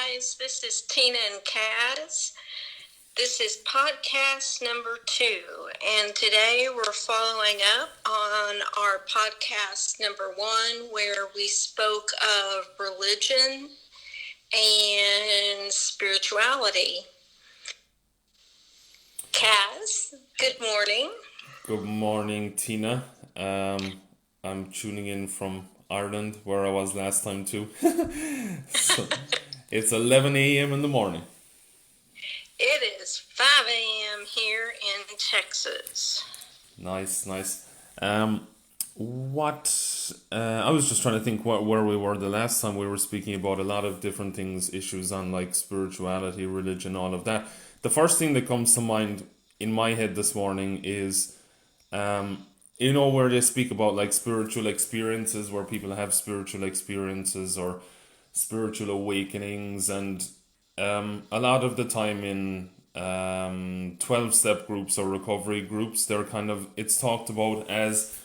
guys. This is Tena and Kaz. This is podcast number 2, and today we're following up on our podcast number 1, where we spoke of religion and spirituality. Kaz, good morning. Good morning, Tina. I'm tuning in from Ireland, where I was last time too. So it's 11 a.m. in the morning. It is 5 a.m. here in Texas. Nice. I was just trying to think where we were the last time. We were speaking about a lot of different things, issues on like spirituality, religion, all of that. The first thing that comes to mind in my head this morning is where they speak about like spiritual experiences, where people have spiritual experiences or spiritual awakenings, and a lot of the time in 12-step groups or recovery groups, it's talked about as,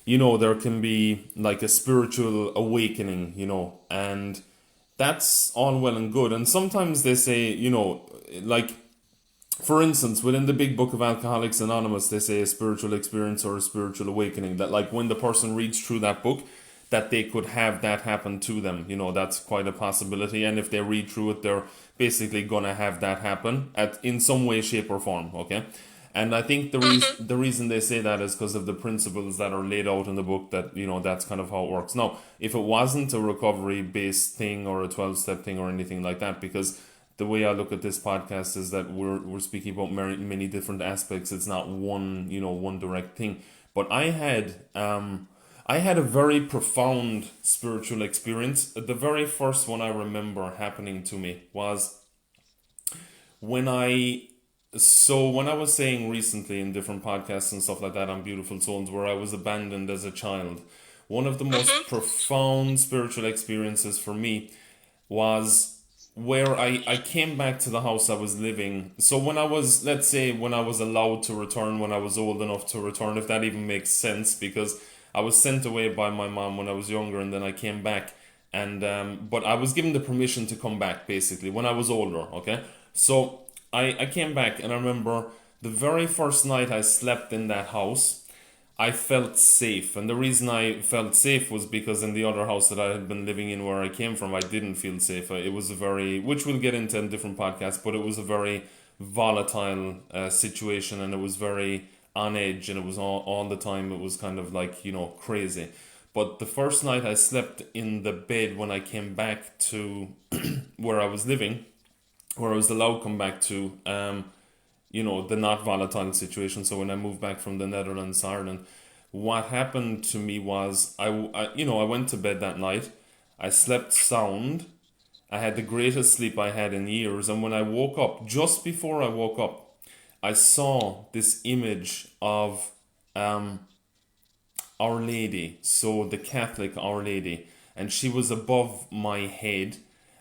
there can be like a spiritual awakening, and that's all well and good. And sometimes they say, like, for instance, within the big book of Alcoholics Anonymous, they say a spiritual experience or a spiritual awakening, that like when the person reads through that book, that they could have that happen to them. That's quite a possibility. And if they read through it, they're basically going to have that happen in some way, shape or form. Okay. And I think the reason they say that is because of the principles that are laid out in the book, that, that's kind of how it works. Now, if it wasn't a recovery based thing or a 12-step thing or anything like that, because the way I look at this podcast is that we're speaking about many different aspects. It's not one direct thing. But I had a very profound spiritual experience. The very first one I remember happening to me was when I was saying recently in different podcasts and stuff like that on Beautiful Souls, where I was abandoned as a child. One of the most profound spiritual experiences for me was where I came back to the house I was living. So when I was allowed to return, when I was old enough to return, if that even makes sense, because I was sent away by my mom when I was younger, and then I came back, and but I was given the permission to come back basically when I was older. Okay, so I came back, and I remember the very first night I slept in that house, I felt safe. And the reason I felt safe was because in the other house that I had been living in where I came from, I didn't feel safe. It was which we'll get into in different podcasts, but it was a very volatile situation, and it was very on edge, and it was all the time. It was kind of like, crazy. But the first night I slept in the bed when I came back to where I was living, where I was allowed to come back to, the not volatile situation. So when I moved back from the Netherlands to Ireland, what happened to me was I went to bed that night. I slept sound. I had the greatest sleep I had in years. And when I woke up, just before I woke up, I saw this image of Our Lady, so the Catholic Our Lady, and she was above my head.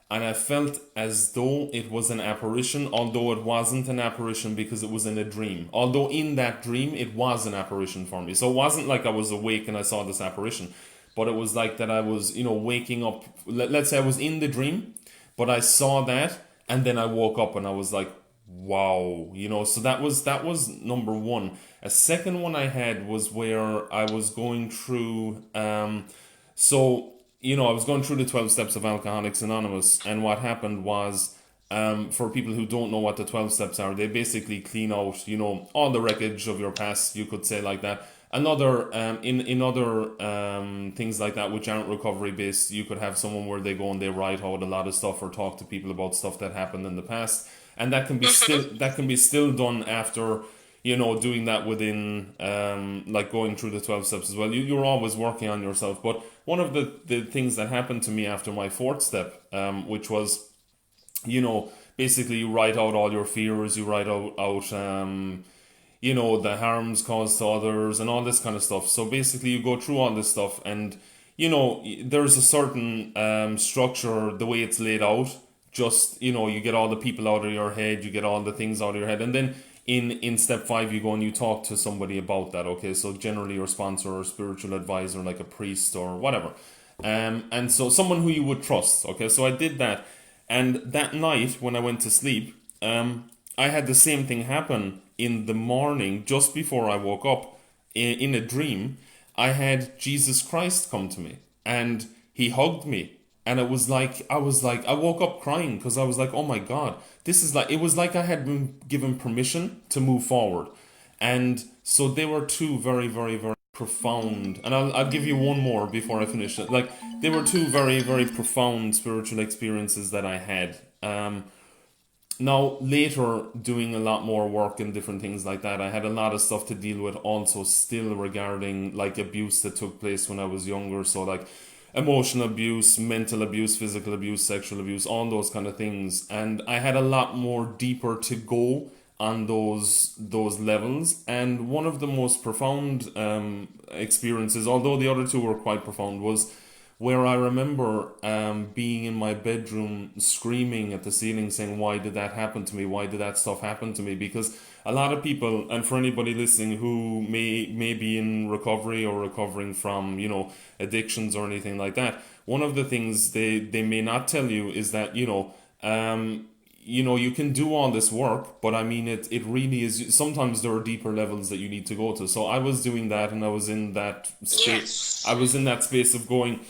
And I felt as though it was an apparition, although it wasn't an apparition because it was in a dream. Although in that dream, it was an apparition for me. So it wasn't like I was awake and I saw this apparition. But it was like that I was, waking up. Let's say I was in the dream, but I saw that. And then I woke up and I was like, wow. So that was number one. A second one I had was where I was going through... I was going through the 12 steps of Alcoholics Anonymous, and what happened was, for people who don't know what the 12 steps are, they basically clean out, all the wreckage of your past, you could say like that. Another, in other things like that, which aren't recovery based, you could have someone where they go and they write out a lot of stuff or talk to people about stuff that happened in the past, and that can be still done after, doing that within, like going through the 12 steps as well. You're always working on yourself. But one of the things that happened to me after my 4th step, which was, basically you write out all your fears, you write out the harms caused to others and all this kind of stuff. So basically you go through all this stuff, and, there's a certain structure, the way it's laid out. Just, you get all the people out of your head, you get all the things out of your head, and then in step 5 you go and you talk to somebody about that. Okay, so generally your sponsor or spiritual advisor, like a priest or whatever, and so someone who you would trust. Okay, so I did that, And that night when I went to sleep, I had the same thing happen in the morning just before I woke up. In a dream, I had Jesus Christ come to me and he hugged me. And it was like, I woke up crying because I was like, oh my God, this is like, it was like I had been given permission to move forward. And so they were two very, very, very profound, and I'll give you one more before I finish it. Like, they were two very, very profound spiritual experiences that I had. Now, later, doing a lot more work and different things like that, I had a lot of stuff to deal with also still regarding like abuse that took place when I was younger. So, like, emotional abuse, mental abuse, physical abuse, sexual abuse, all those kind of things. And I had a lot more deeper to go on those levels. And one of the most profound experiences, although the other two were quite profound, was where I remember being in my bedroom screaming at the ceiling saying, why did that happen to me? Why did that stuff happen to me? Because a lot of people, and for anybody listening who may be in recovery or recovering from, addictions or anything like that, one of the things they may not tell you is that, you can do all this work, but I mean, it really is. Sometimes there are deeper levels that you need to go to. So I was doing that, and I was in that space. Yes. I was in that space of going,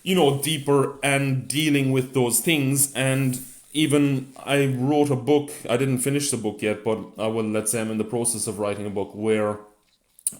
deeper and dealing with those things. And even I wrote a book. I didn't finish the book yet, but I will. Let's say I'm in the process of writing a book where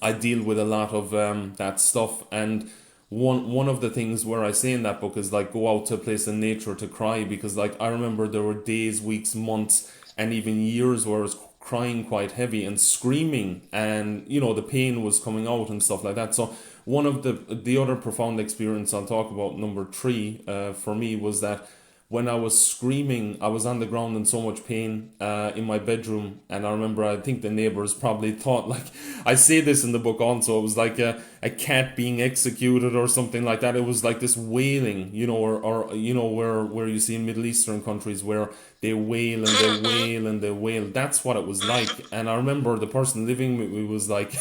I deal with a lot of that stuff. And one of the things where I say in that book is like, go out to a place in nature to cry, because like I remember there were days, weeks, months, and even years where I was crying quite heavy and screaming, and the pain was coming out and stuff like that. So one of the other profound experience I'll talk about, number 3, for me, was that when I was screaming, I was on the ground in so much pain in my bedroom. And I remember, I think the neighbors probably thought, like, I say this in the book also, it was like a cat being executed or something like that. It was like this wailing, or where you see in Middle Eastern countries where they wail and they wail and they wail. That's what it was like. And I remember the person living with me was like,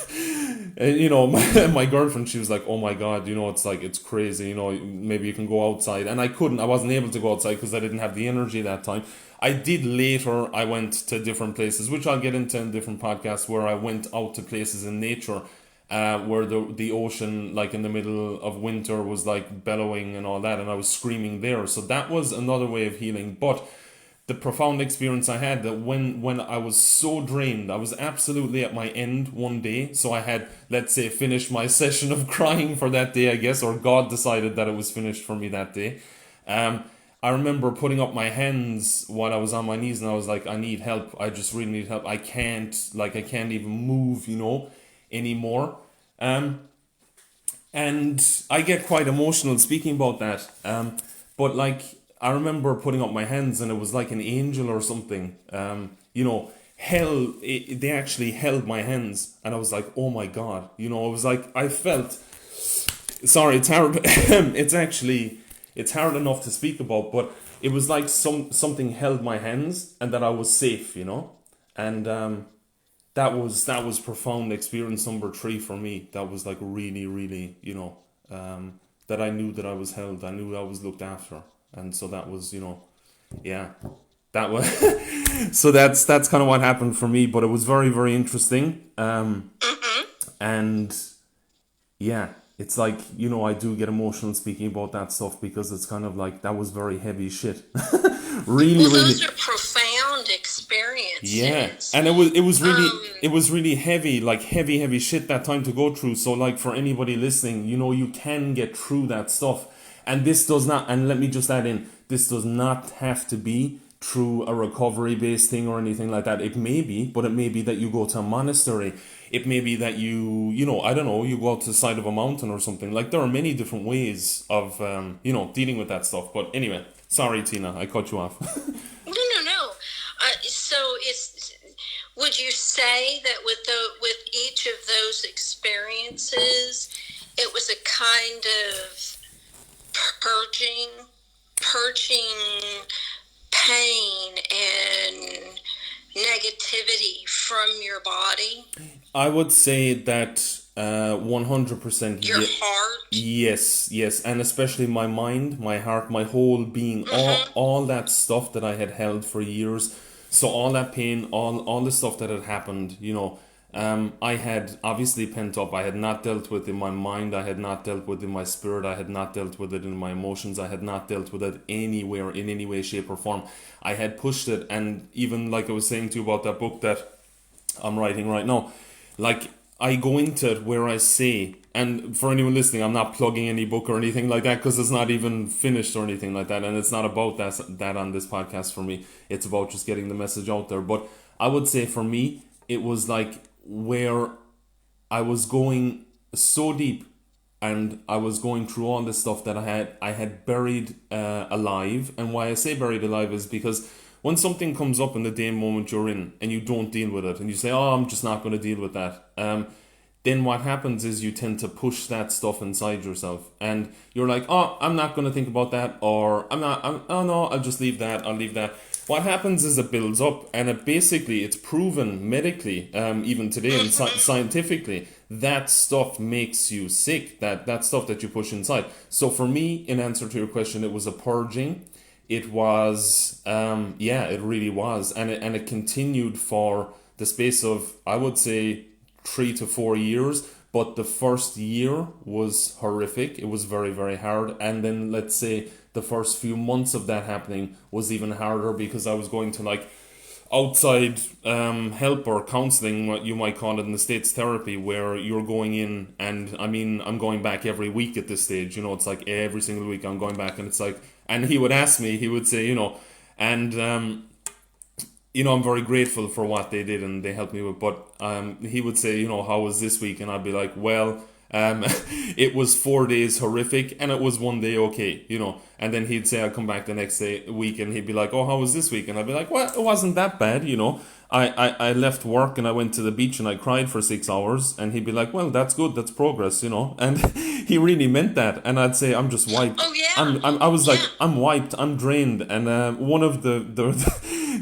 my girlfriend, she was like, oh my God, it's like, it's crazy, maybe you can go outside. And I wasn't able to go outside because I didn't have the energy that time. I did later, I went to different places, which I'll get into in different podcasts, where I went out to places in nature, where the ocean, like in the middle of winter, was like bellowing and all that, and I was screaming there. So that was another way of healing. But the profound experience I had, that when I was so drained, I was absolutely at my end one day. So I had, let's say, finished my session of crying for that day, I guess, or God decided that it was finished for me that day. I remember putting up my hands while I was on my knees, and I was like, I need help. I just really need help. I can't even move, anymore. And I get quite emotional speaking about that. But like, I remember putting up my hands, and it was like an angel or something. They actually held my hands, and I was like, oh my God. It was like, I felt, sorry, it's hard. It's hard enough to speak about, but it was like something held my hands, and that I was safe, and that was profound experience number 3 for me. That was like really, really, that I knew that I was held. I knew I was looked after. And so that was, yeah, that was, so that's kind of what happened for me, but it was very, very interesting. And yeah, it's like, I do get emotional speaking about that stuff, because it's kind of like, that was very heavy shit. Really, well, really. Those are profound experiences. Yeah, and it was really heavy, like heavy shit that time to go through. So like, for anybody listening, you can get through that stuff. And this does not, and let me just add in, this does not have to be through a recovery-based thing or anything like that. It may be, but it may be that you go to a monastery. It may be that you I don't know, you go out to the side of a mountain or something. Like, there are many different ways of, dealing with that stuff. But anyway, sorry, Tina, I cut you off. No. Would you say that with each of those experiences, it was a kind of purging pain and negativity from your body? I would say that 100%. Your heart. Yes, and especially my mind, my heart, my whole being, all that stuff that I had held for years. So all that pain, all the stuff that had happened, I had obviously pent up. I had not dealt with in my mind. I had not dealt with in my spirit. I had not dealt with it in my emotions. I had not dealt with it anywhere in any way, shape, or form. I had pushed it, and even like I was saying to you about that book that I'm writing right now, like I go into it where I say, and for anyone listening, I'm not plugging any book or anything like that because it's not even finished or anything like that, and it's not about that on this podcast for me. It's about just getting the message out there. But I would say for me, it was like where I was going so deep, and I was going through all this stuff that I had buried alive. And why I say buried alive is because when something comes up in the day and moment you're in and you don't deal with it and you say, oh, I'm just not going to deal with that, then what happens is you tend to push that stuff inside yourself, and you're like, oh, I'm not going to think about that, or oh no, I'll just leave that, I'll leave that. What happens is it builds up, and it's proven medically, even today and scientifically, that stuff makes you sick, that stuff that you push inside. So for me, in answer to your question, it was a purging. It was, it really was, and it continued for the space of, I would say, 3 to 4 years. But the first year was horrific. It was very, very hard. And then let's say the first few months of that happening was even harder because I was going to like outside help or counseling, what you might call it in the States, therapy, where you're going in, and I mean, I'm going back every week at this stage, it's like every single week I'm going back, and it's like, and he would ask me, he would say, and I'm very grateful for what they did and they helped me with. But he would say, how was this week? And I'd be like, well, it was 4 days horrific and it was one day okay, And then he'd say, I'll come back the next week, and he'd be like, oh, how was this week? And I'd be like, well, it wasn't that bad, I left work and I went to the beach and I cried for 6 hours. And he'd be like, well, that's good, that's progress, And he really meant that. And I'd say, I'm just wiped. Oh yeah. I was like, I'm wiped, I'm drained. And one of the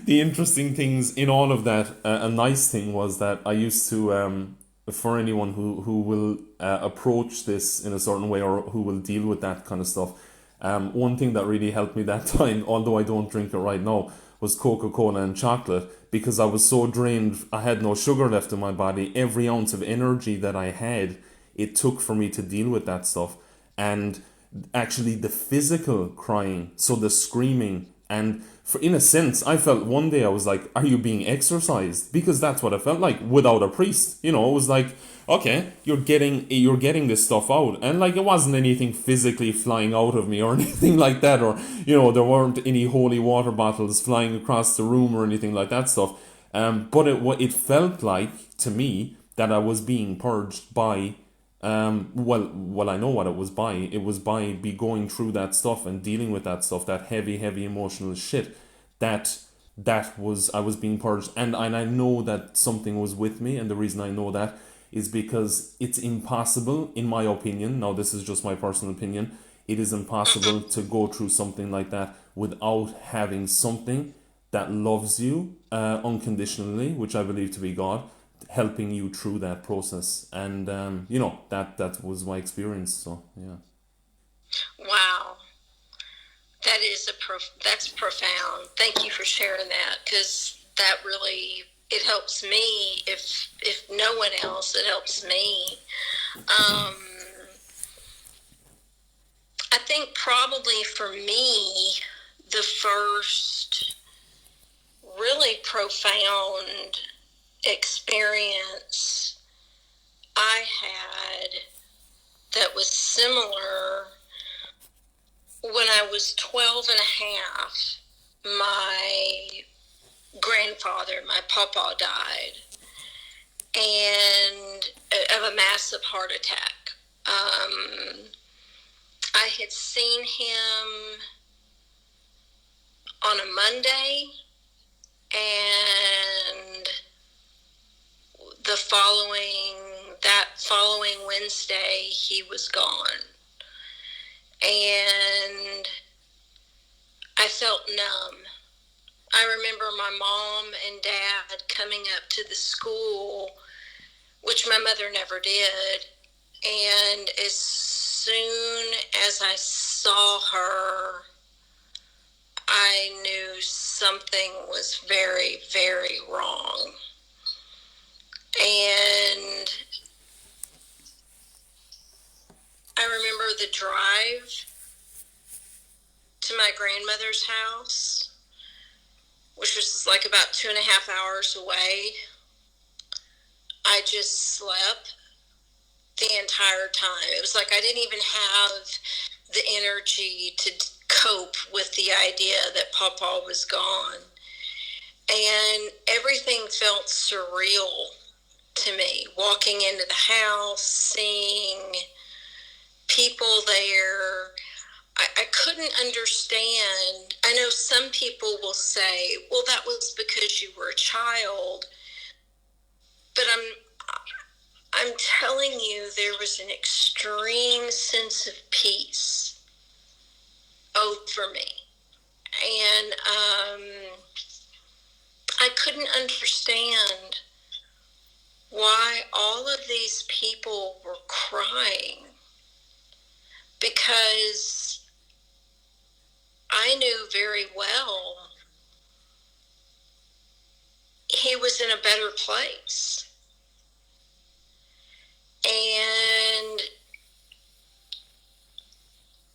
the interesting things in all of that, a nice thing was that I used to, for anyone who will approach this in a certain way or who will deal with that kind of stuff, one thing that really helped me that time, although I don't drink it right now, was Coca-Cola and chocolate, because I was so drained. I had no sugar left in my body. Every ounce of energy that I had, it took for me to deal with that stuff. And actually the physical crying, so the screaming, and in a sense, I felt one day I was like, are you being exorcised? Because that's what I felt like without a priest. It was like, okay, you're getting this stuff out. And like, it wasn't anything physically flying out of me or anything like that. Or, there weren't any holy water bottles flying across the room or anything like that stuff. But it felt like, to me, that I was being purged by, well, I know what it was by. It was by be going through that stuff and dealing with that stuff, that heavy, heavy emotional shit. That was, I was being purged, and I know that something was with me, and the reason I know that is because it's impossible, in my opinion. Now, this is just my personal opinion. It is impossible to go through something like that without having something that loves you unconditionally, which I believe to be God, helping you through that process. And that was my experience. So yeah. Wow, that's profound. Thank you for sharing that, because that really, it helps me. If no one else, it helps me. I think probably for me, the first really profound experience I had that was similar, when I was 12 and a half, my grandfather, my papa, died, and of a massive heart attack. I had seen him on a Monday, and that following Wednesday, he was gone. And I felt numb. I remember my mom and dad coming up to the school which my mother never did. And as soon as I saw her, I knew something was very, very wrong. And I remember the drive to my grandmother's house, which was like about 2.5 hours away. I just slept the entire time. It was like I didn't even have the energy to cope with the idea that Papa was gone. And everything felt surreal to me. Walking into the house, seeing people there, I couldn't understand. I know some people will say, well, that was because you were a child. But I'm telling you, there was an extreme sense of peace over me. And I couldn't understand why all of these people were crying, because I knew very well he was in a better place. And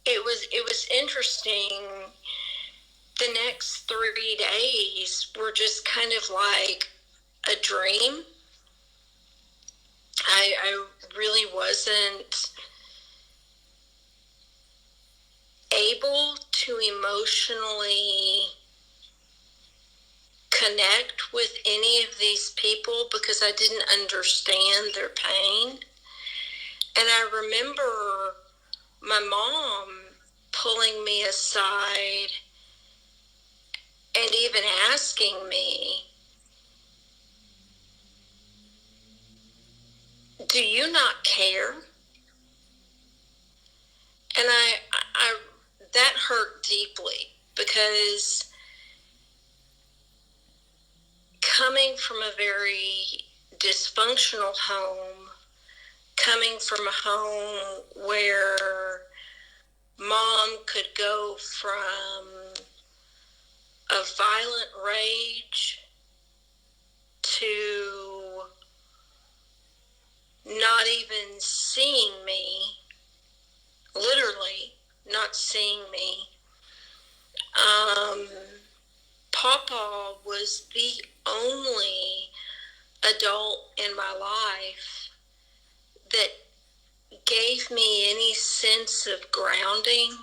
it was interesting. The next 3 days were just kind of like a dream. I really wasn't able to emotionally connect with any of these people because I didn't understand their pain. And I remember my mom pulling me aside and even asking me, do you not care? And I that hurt deeply, because coming from a very dysfunctional home, coming from a home where mom could go from a violent rage to not even seeing me, literally not seeing me. Papa was the only adult in my life that gave me any sense of grounding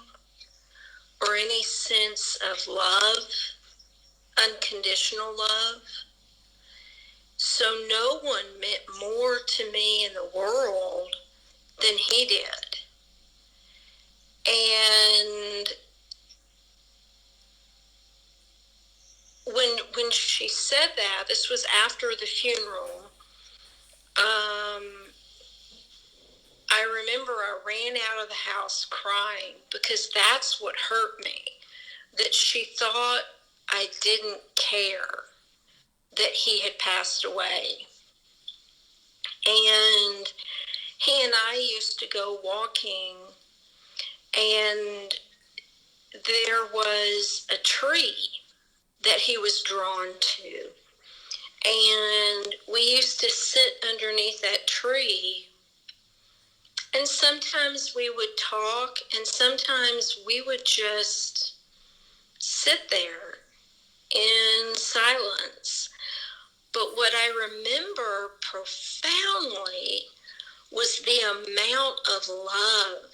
or any sense of love, unconditional love. So no one meant more to me in the world than he did. And when she said that, this was after the funeral, I remember I ran out of the house crying, because that's what hurt me, that she thought I didn't care that he had passed away. And he and I used to go walking, and there was a tree that he was drawn to. And we used to sit underneath that tree, and sometimes we would talk, and sometimes we would just sit there in silence. But what I remember profoundly was the amount of love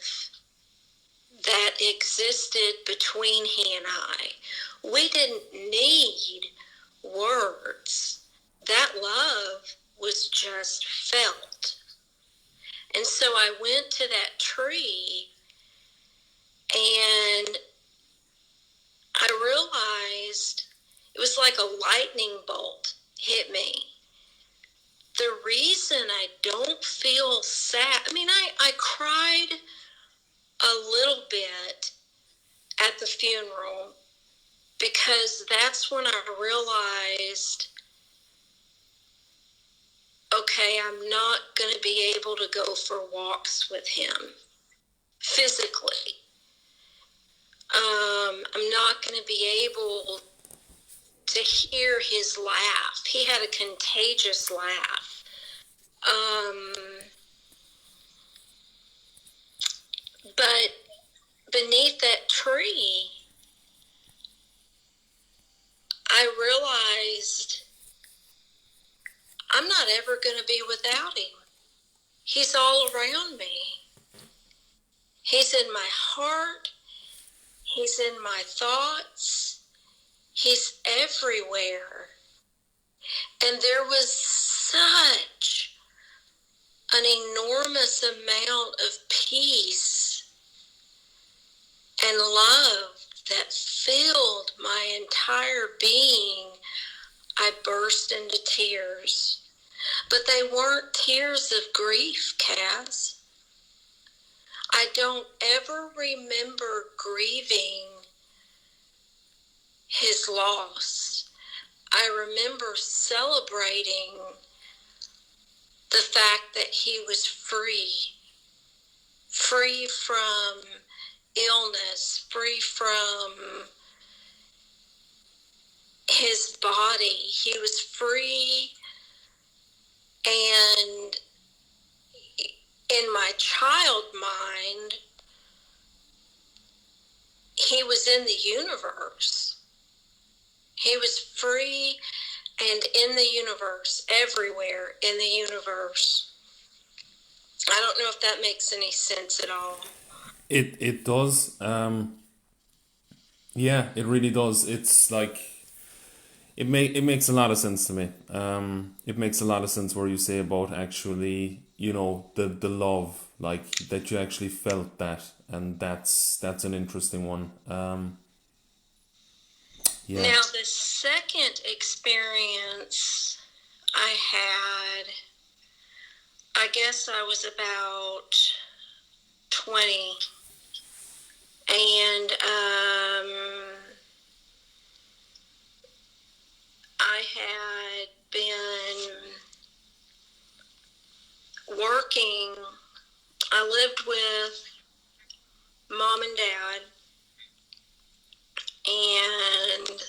that existed between he and I. We didn't need words. That love was just felt. And so I went to that tree, and I realized it was like a lightning bolt hit me. The reason I don't feel sad, I cried a little bit at the funeral, because that's when I realized, okay, I'm not going to be able to go for walks with him physically. I'm not going to be able to hear his laugh. He had a contagious laugh. But beneath that tree, I realized I'm not ever going to be without him. He's all around me. He's in my heart. He's in my thoughts. He's everywhere. And there was such an enormous amount of peace and love that filled my entire being. I burst into tears. But they weren't tears of grief, Kaz. I don't ever remember grieving his loss. I remember celebrating the fact that he was free from illness, free from his body. He was free, and in my child mind, he was in the universe. He was free and in the universe, everywhere in the universe. I don't know if that makes any sense at all. It does. Yeah, it really does. It's like it makes a lot of sense to me. It makes a lot of sense where you say about actually, the love, like that you actually felt that, and that's an interesting one. Yeah. Now, the second experience I had, I guess I was about 20, and I had been working. I lived with Mom and Dad, and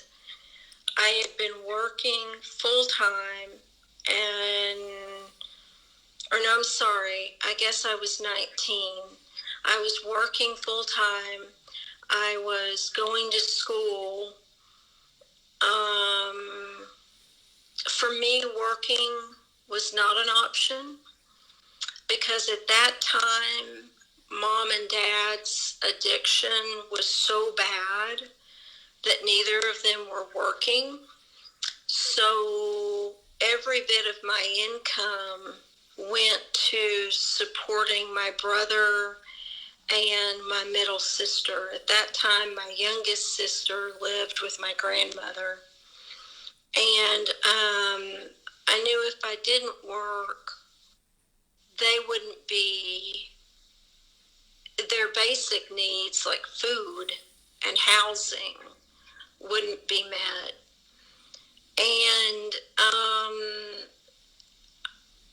I had been working full-time, I'm sorry, I guess I was 19. I was working full-time. I was going to school. For me, working was not an option because at that time, Mom and Dad's addiction was so bad that neither of them were working. So every bit of my income went to supporting my brother and my middle sister. At that time, my youngest sister lived with my grandmother. And I knew if I didn't work, they wouldn't be, their basic needs like food and housing wouldn't be met. And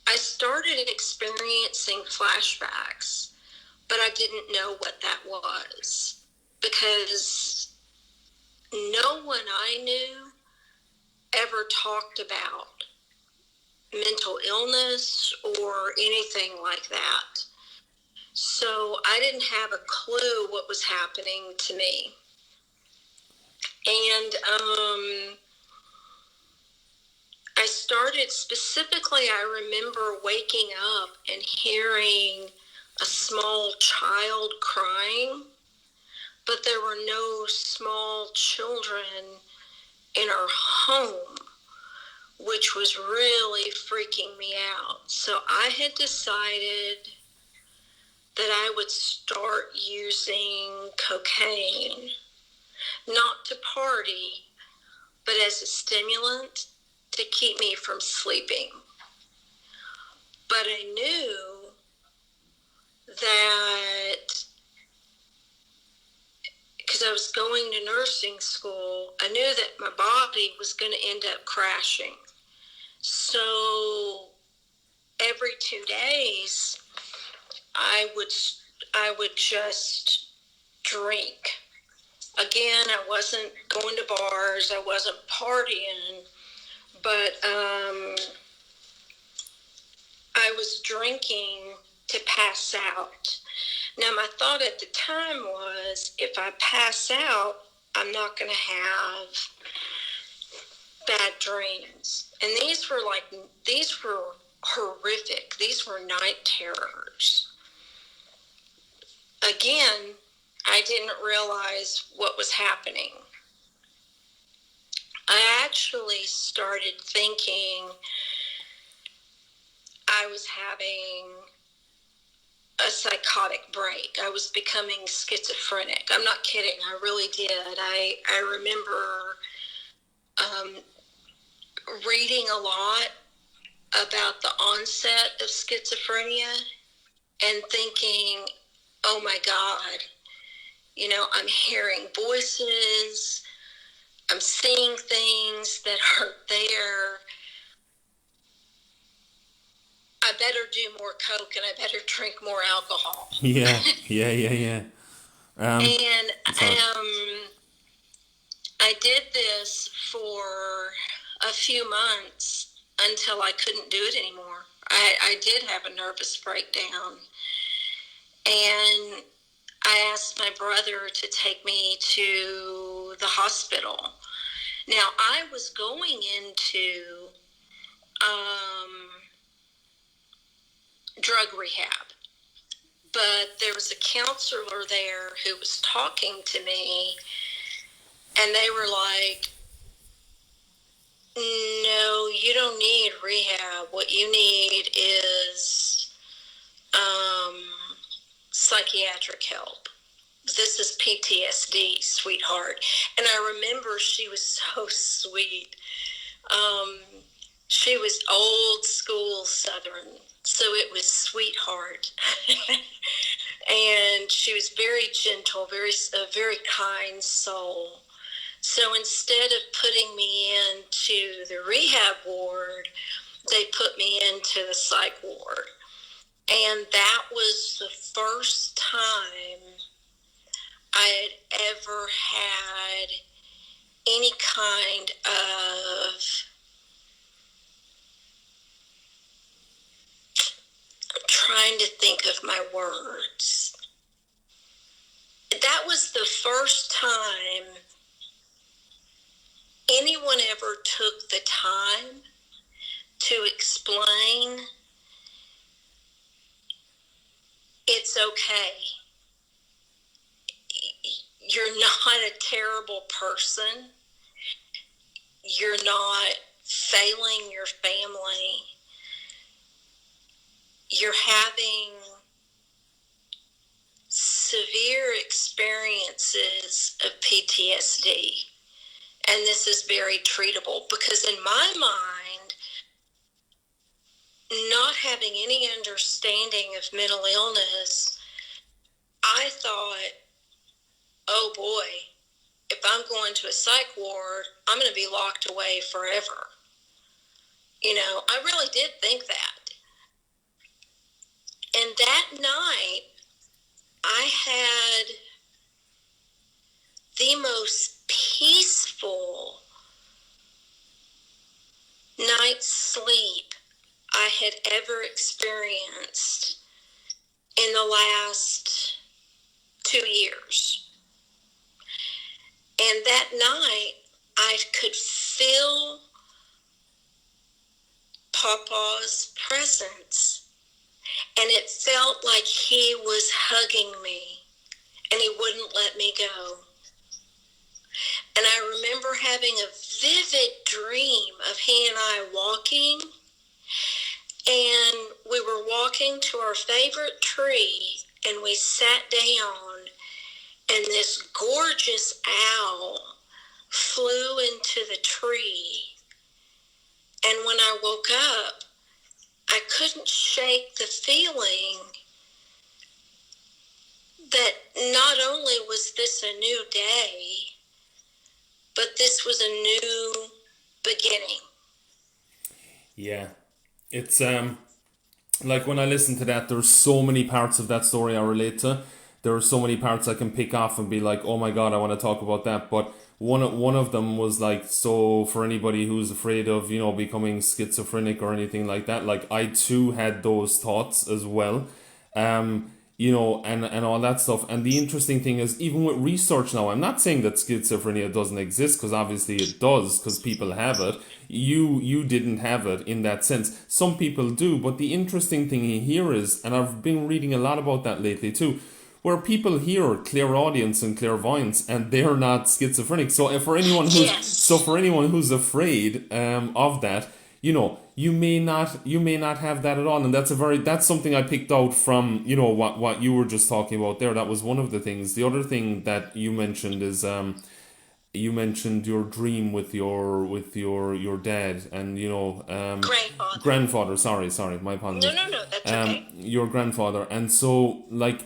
I started experiencing flashbacks, but I didn't know what that was because no one I knew ever talked about mental illness or anything like that. So I didn't have a clue what was happening to me. And I started specifically, I remember waking up and hearing a small child crying, but there were no small children in our home, which was really freaking me out. So I had decided that I would start using cocaine, not to party, but as a stimulant to keep me from sleeping. But I knew that because I was going to nursing school, I knew that my body was going to end up crashing. So every 2 days, I would just drink. Again, I wasn't going to bars, I wasn't partying, but I was drinking to pass out. Now, my thought at the time was, if I pass out, I'm not going to have bad dreams. And these were horrific. These were night terrors. Again, I didn't realize what was happening. I actually started thinking I was having a psychotic break. I was becoming schizophrenic. I'm not kidding. I really did. I remember reading a lot about the onset of schizophrenia and thinking, oh my God, I'm hearing voices, I'm seeing things that aren't there. I better do more coke and I better drink more alcohol. Yeah. And I did this for a few months until I couldn't do it anymore. I did have a nervous breakdown. And I asked my brother to take me to the hospital. Now, I was going into drug rehab, but there was a counselor there who was talking to me, and they were like, no, you don't need rehab. What you need is psychiatric help. This is PTSD, sweetheart. And I remember she was so sweet. She was old school Southern, so it was sweetheart. And she was very gentle, a very kind soul. So instead of putting me into the rehab ward, they put me into the psych ward. And that was the first time I had ever had any kind of trying to think of my words. That was the first time anyone ever took the time to explain it's okay. You're not a terrible person. You're not failing your family. You're having severe experiences of PTSD. And this is very treatable, because in my mind, not having any understanding of mental illness, I thought, oh boy, if I'm going to a psych ward, I'm going to be locked away forever. I really did think that. And that night, I had the most peaceful night's sleep I had ever experienced in the last 2 years. And that night, I could feel Papa's presence. And it felt like he was hugging me, and he wouldn't let me go. And I remember having a vivid dream of he and I walking, and we were walking to our favorite tree, and we sat down, and this gorgeous owl flew into the tree. And when I woke up, I couldn't shake the feeling that not only was this a new day, but this was a new beginning. Yeah, it's like when I listen to that, there's so many parts of that story I relate to. There are so many parts I can pick off and be like, oh my god, I want to talk about that. But one of them was like, so for anybody who's afraid of, you know, becoming schizophrenic or anything like that, like I too had those thoughts as well. You know, and all that stuff. And the interesting thing is, even with research now, I'm not saying that schizophrenia doesn't exist, because obviously it does, because people have it. You didn't have it in that sense. Some people do, but the interesting thing here is, and I've been reading a lot about that lately too, where people hear clairaudience and clairvoyance and they're not schizophrenic. So if for anyone who's afraid of that, you know, you may not have that at all. And that's something I picked out from, you know, what you were just talking about there. That was one of the things. The other thing that you mentioned is you mentioned your dream with your dad, and you know, grandfather, sorry, my apologies. No, that's okay. Your grandfather. And so, like,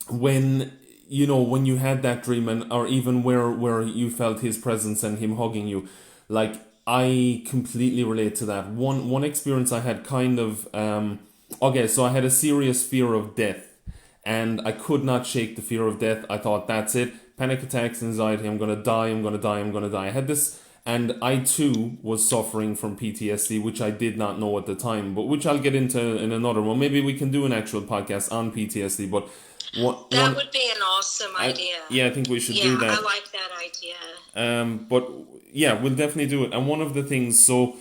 when, you know, when you had that dream, and or even where you felt his presence and him hugging you, like, I completely relate to that. One experience I had, kind of okay, so I had a serious fear of death, and I could not shake the fear of death. I thought, that's it, panic attacks, anxiety, I'm gonna die, I'm gonna die, I'm gonna die. I had this, and I too was suffering from PTSD, which I did not know at the time, but which I'll get into in another one. Maybe we can do an actual podcast on PTSD, but that would be an awesome idea. Yeah, I think we should do that. I like that idea. But yeah, we'll definitely do it. And one of the things, so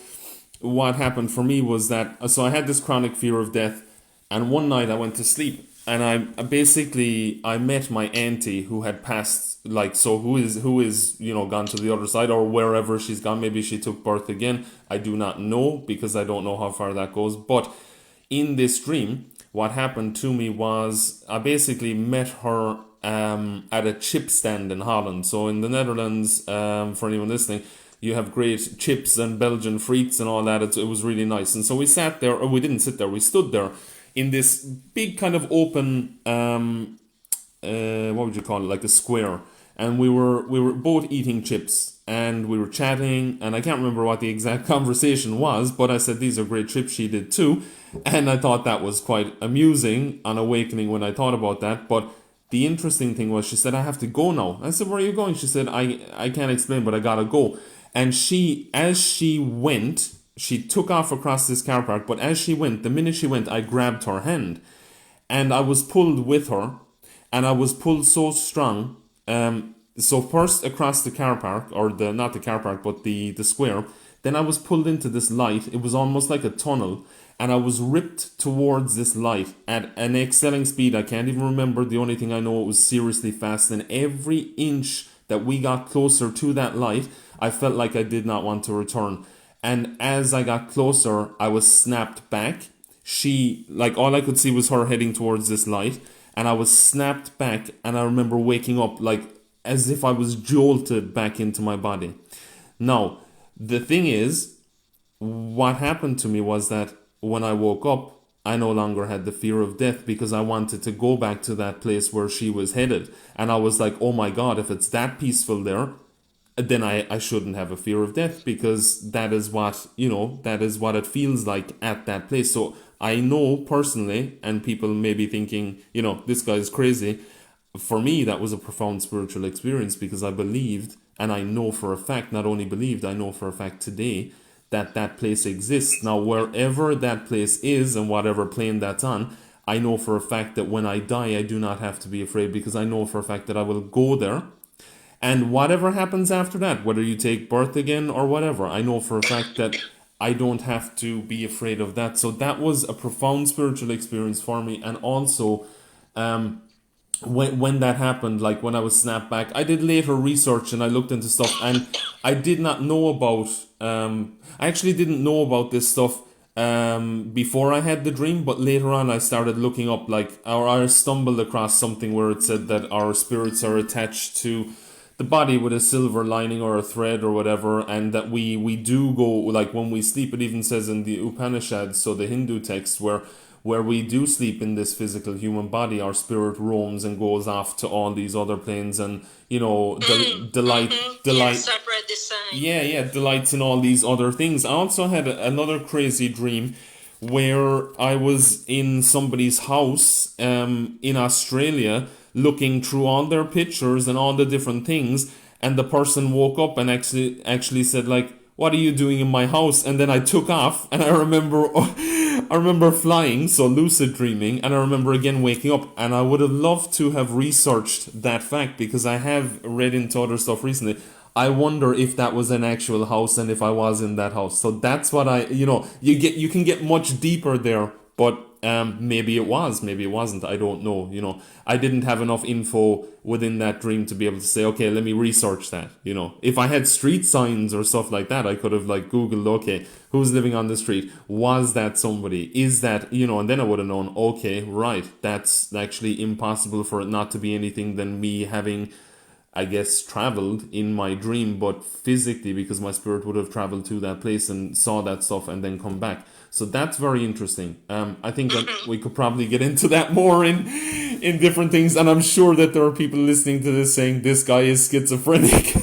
what happened for me was that, so I had this chronic fear of death, and one night I went to sleep, and I met my auntie who had passed, like, so who is, you know, gone to the other side, or wherever she's gone. Maybe she took birth again. I do not know, because I don't know how far that goes. But in this dream, what happened to me was I basically met her at a chip stand in Holland. So in the Netherlands, for anyone listening, you have great chips and Belgian frites and all that. It was really nice. And so we sat there, or we didn't sit there, we stood there in this big kind of open, what would you call it, like a square. And we were both eating chips, and we were chatting, and I can't remember what the exact conversation was, but I said, these are great chips, she did too. And I thought that was quite amusing on awakening when I thought about that. But the interesting thing was, she said, I have to go now. I said, where are you going? She said, I can't explain, but I gotta go. And as she went, she took off across this car park, but as she went, the minute she went, I grabbed her hand. And I was pulled with her, and I was pulled so strong. So first across the car park, or not the car park, but the square. Then I was pulled into this light. It was almost like a tunnel, and I was ripped towards this light at an excelling speed. I can't even remember. The only thing I know, it was seriously fast. And every inch that we got closer to that light, I felt like I did not want to return. And as I got closer, I was snapped back. She, like, all I could see was her heading towards this light, and I was snapped back. And I remember waking up, like, as if I was jolted back into my body. Now, the thing is, what happened to me was that when I woke up, I no longer had the fear of death, because I wanted to go back to that place where she was headed. And I was like, oh my God, if it's that peaceful there, then I shouldn't have a fear of death, because that is what, you know, that is what it feels like at that place. So I know personally, and people may be thinking, you know, this guy is crazy. For me, that was a profound spiritual experience, because I believed, and I know for a fact, not only believed, I know for a fact today, that that place exists. Now, wherever that place is and whatever plane that's on, I know for a fact that when I die, I do not have to be afraid, because I know for a fact that I will go there. And whatever happens after that, whether you take birth again or whatever, I know for a fact that I don't have to be afraid of that. So that was a profound spiritual experience for me. And also, when that happened, like when I was snapped back, I did later research and I looked into stuff, and I did not know about, I actually didn't know about this stuff before I had the dream, but later on I started looking up, like, or I stumbled across something where it said that our spirits are attached to the body with a silver lining or a thread or whatever, and that we do go, like when we sleep, it even says in the Upanishads, so the Hindu text, where we do sleep in this physical human body, our spirit roams and goes off to all these other planes, and, you know, delight. Yes, I've read the same. Yeah, delights in all these other things. I also had another crazy dream where I was in somebody's house in Australia looking through all their pictures and all the different things, and the person woke up and actually said like, "What are you doing in my house?" And then I took off, and I remember I remember flying, so lucid dreaming, and I remember again waking up, and I would have loved to have researched that fact because I have read into other stuff recently. I wonder if that was an actual house and if I was in that house. So that's what you can get much deeper there, but maybe it was, maybe it wasn't. I don't know. I didn't have enough info within that dream to be able to say, okay, let me research that. If I had street signs or stuff like that, I could have like Googled, okay, who's living on the street? Was that somebody? Is that, and then I would have known, okay, right, that's actually impossible for it not to be anything than me having, I guess, traveled in my dream, but physically, because my spirit would have traveled to that place and saw that stuff and then come back. So that's very interesting. I think that we could probably get into that more in different things, and I'm sure that there are people listening to this saying this guy is schizophrenic.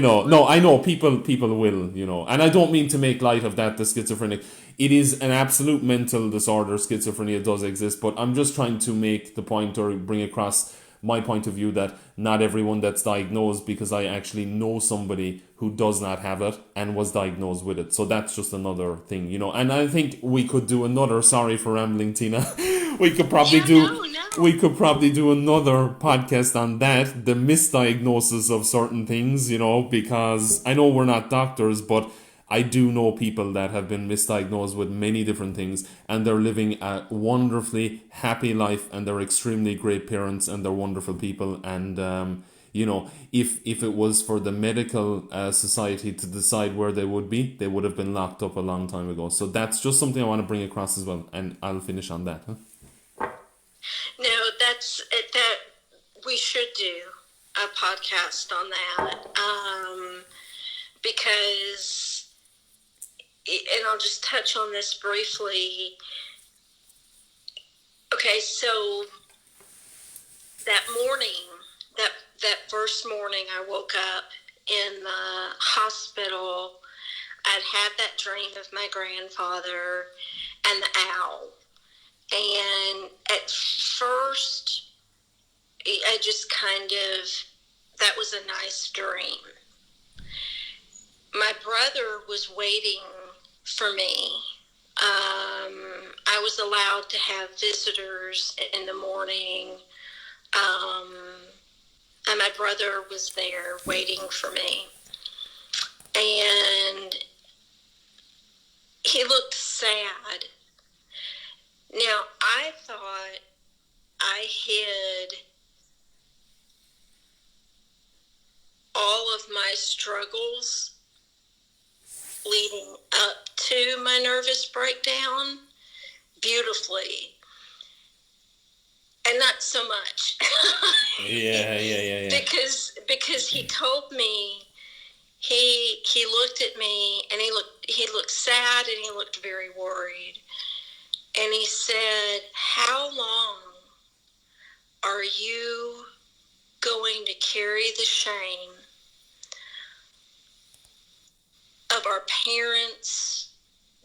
No. No, I know people will, and I don't mean to make light of that, the schizophrenic. It is an absolute mental disorder. Schizophrenia does exist, but I'm just trying to make the point or bring across my point of view that not everyone that's diagnosed, because I actually know somebody who does not have it and was diagnosed with it. So that's just another thing, and I think we could do another, sorry for rambling, Tina. we could probably we could probably do another podcast on that, the misdiagnosis of certain things, because I know we're not doctors, but I do know people that have been misdiagnosed with many different things, and they're living a wonderfully happy life, and they're extremely great parents, and they're wonderful people. And if it was for the medical society to decide where they would be, they would have been locked up a long time ago. So that's just something I want to bring across as well, and I'll finish on that. No, that's that. We should do a podcast on that because, and I'll just touch on this briefly. Okay, so that morning, that first morning, I woke up in the hospital. I'd had that dream of my grandfather and the owl. And at first, I just that was a nice dream. My brother was waiting for me. I was allowed to have visitors in the morning. And my brother was there waiting for me. And he looked sad. Now, I thought I hid all of my struggles leading up to my nervous breakdown beautifully. And not so much. Yeah. Because he told me, he looked at me and he looked sad and he looked very worried. And he said, "How long are you going to carry the shame of our parents'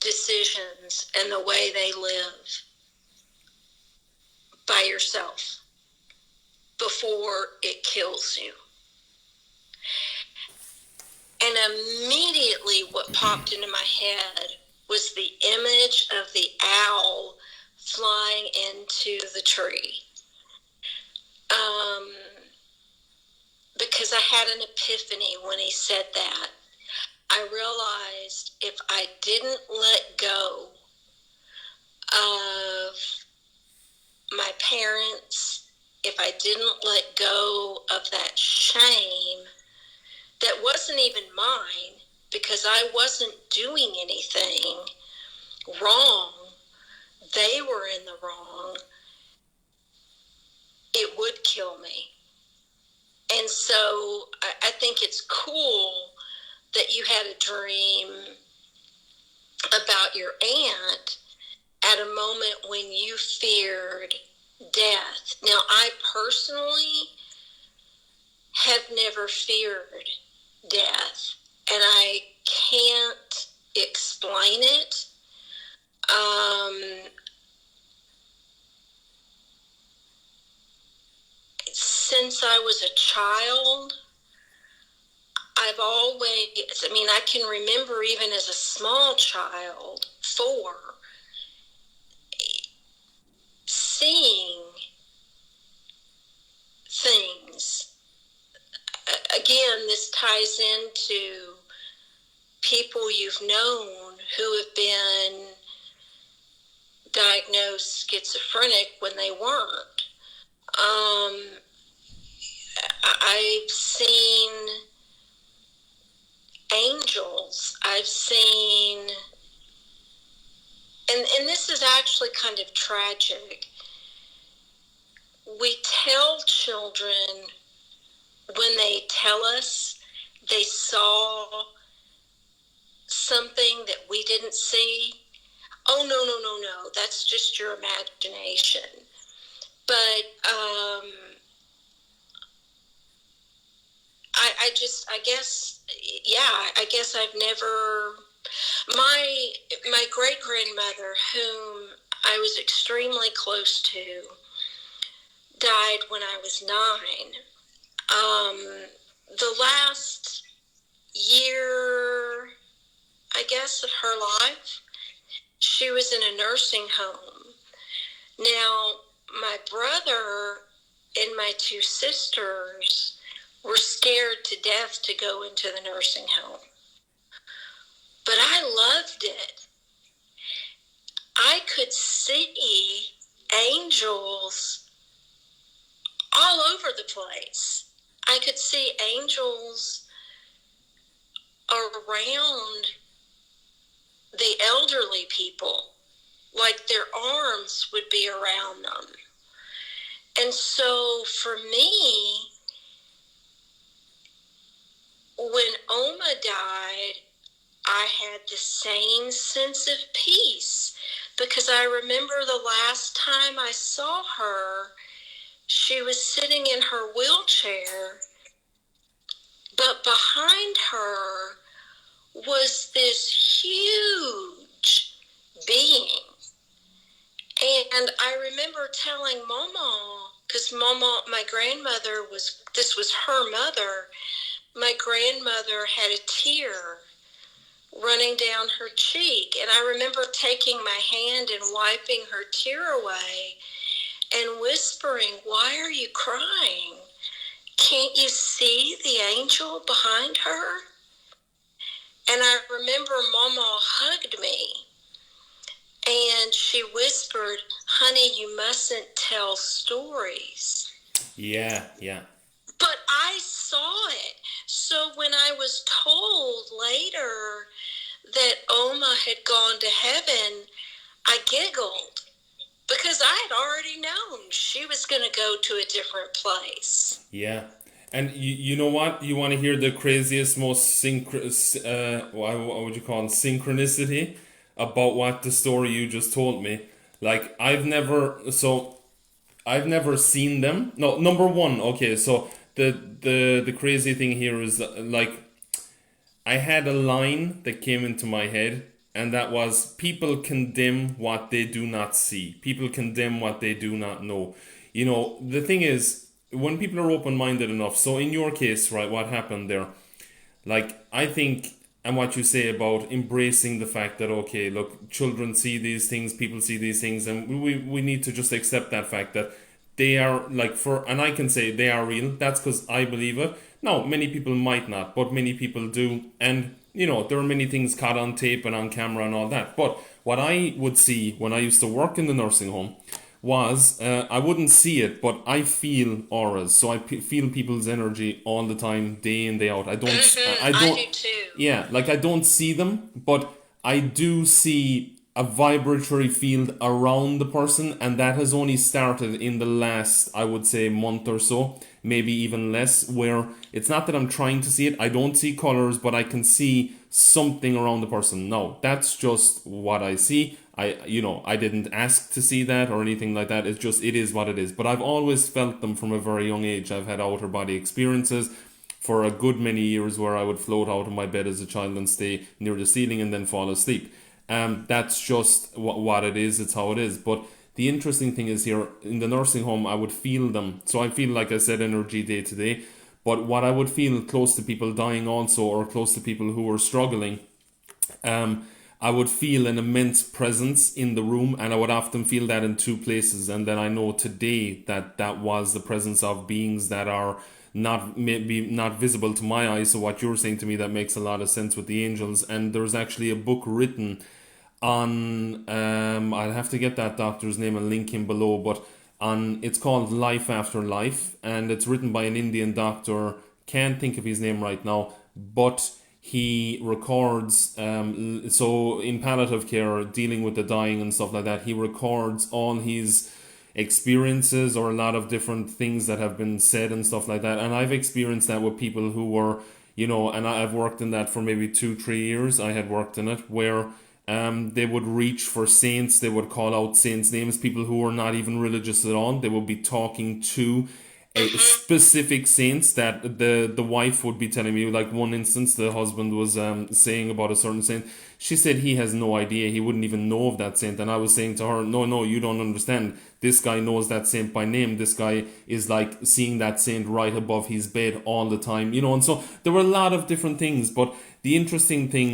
decisions and the way they live by yourself before it kills you?" And immediately what popped into my head was the image of the owl flying into the tree. Because I had an epiphany when he said that. I realized if I didn't let go of my parents, if I didn't let go of that shame that wasn't even mine, because I wasn't doing anything wrong, they were in the wrong, it would kill me. And so I think it's cool that you had a dream about your aunt at a moment when you feared death. Now, I personally have never feared death, and I can't child, I can remember even as a small child, 4, seeing things. Again, this ties into people you've known who have been diagnosed schizophrenic when they weren't. I've seen angels. I've seen, and this is actually kind of tragic. We tell children when they tell us they saw something that we didn't see, oh, no, that's just your imagination. But I guess I've never, my great-grandmother, whom I was extremely close to, died when I was 9. The last year, I guess, of her life, she was in a nursing home. Now, my brother and my 2 sisters were scared to death to go into the nursing home. But I loved it. I could see angels all over the place. I could see angels around the elderly people, like their arms would be around them. And so for me, when Oma died, I had the same sense of peace, because I remember the last time I saw her, she was sitting in her wheelchair, but behind her was this huge being. And I remember telling Mama, because Mama, my grandmother, this was her mother, my grandmother had a tear running down her cheek. And I remember taking my hand and wiping her tear away and whispering, "Why are you crying? Can't you see the angel behind her?" And I remember Mama hugged me and she whispered, "Honey, you mustn't tell stories." Yeah. But I saw it. So when I was told later that Oma had gone to heaven, I giggled, because I had already known she was going to go to a different place. Yeah. And you know what? You want to hear the craziest, most what would you call it? Synchronicity about what the story you just told me. Like, I've never seen them. No, number one, okay, so the crazy thing here is that, like, I had a line that came into my head, and that was, people condemn what they do not see. People condemn what they do not know. You know, the thing is, when people are open-minded enough, so in your case, right, what happened there, like, I think, and what you say about embracing the fact that, okay, look, children see these things, people see these things, and we need to just accept that fact that they are, like, and I can say they are real. That's because I believe it. Now, many people might not, but many people do. And, you know, there are many things caught on tape and on camera and all that. But what I would see when I used to work in the nursing home was, I wouldn't see it, but I feel auras. So I feel people's energy all the time, day in, day out. I don't. I do too. Yeah, like, I don't see them, but I do see a vibratory field around the person, and that has only started in the last, I would say, month or so, maybe even less, where it's not that I'm trying to see it. I don't see colors, but I can see something around the person. No, that's just what I see. I didn't ask to see that or anything like that. It's just, it is what it is. But I've always felt them from a very young age. I've had outer body experiences for a good many years where I would float out of my bed as a child and stay near the ceiling and then fall asleep. That's just what it is. It's how it is. But the interesting thing is, here in the nursing home, I would feel them. So I feel, like I said, energy day to day. But what I would feel close to people dying also, or close to people who were struggling, I would feel an immense presence in the room, and I would often feel that in two places. And then I know today that that was the presence of beings that are not maybe not visible to my eyes. So what you're saying to me, that makes a lot of sense with the angels. And there's actually a book written on I'll have to get that doctor's name and link him below, but on it's called Life After Life, and it's written by an Indian doctor. Can't think of his name right now, but he records so in palliative care, dealing with the dying and stuff like that, he records all his experiences or a lot of different things that have been said and stuff like that. And I've experienced that with people who were, and I've worked in that for maybe 2-3 years. I had worked in it where they would reach for saints, they would call out saints' names, people who were not even religious at all. They would be talking to a specific saints that the wife would be telling me. Like one instance, the husband was saying about a certain saint. She said he has no idea, he wouldn't even know of that saint. And I was saying to her, no, you don't understand. This guy knows that saint by name. This guy is like seeing that saint right above his bed all the time, And so there were a lot of different things. But the interesting thing,